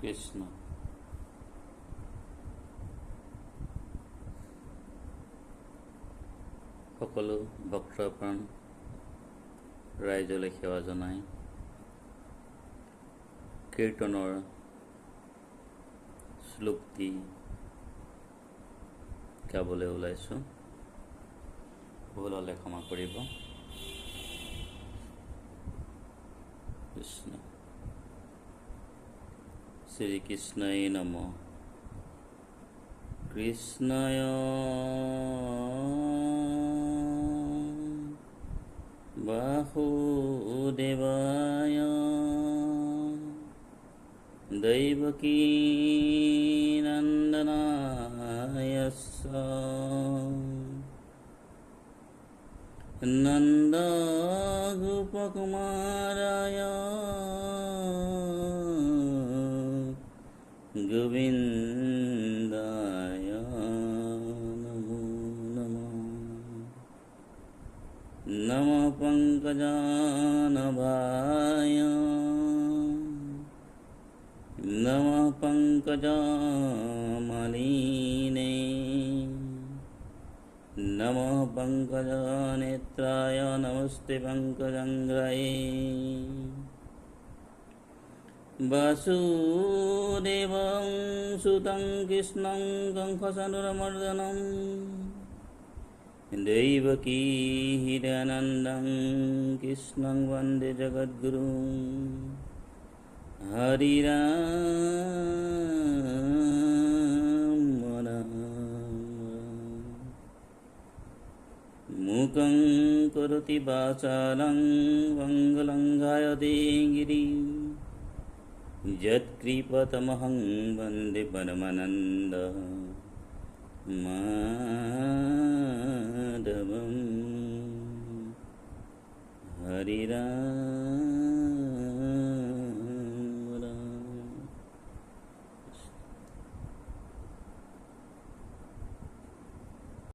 কৃষ্ণ। সকলো ভক্তপ্ৰাণ ৰাইজলৈ সেৱা জনাই কীৰ্তনৰ শ্লোকটি গাবলৈ ওলাইছোঁ। ভুল হ'লে ক্ষমা কৰিব। কৃষ্ণ। শ্ৰীকৃষ্ণই নমঃ। কৃষ্ণয় বাসুদেবায় দেবকী নন্দনায় নন্দগোপকুমারায় গোবিন্দায় নমো নমঃ। নমঃ পঙ্কজানভায় নমঃ পঙ্কজমালিনে নমঃ পঙ্কজনেত্রায় নমস্তে পঙ্কজাঙ্ঘ্রয়ে। বাসুদেবং সুতং কৃষ্ণং কংসচাণূরমর্দনম দেবকী হৃদয়ানন্দং কৃষ্ণং বন্দে জগদ্গুরুং। হরি রাম রাম মূকং করোতি বাচালং মঙ্গলং গায়তে গিরিম যৎকৃপতমহং বন্দে পরমানন্দ মাধবম। হরি রাম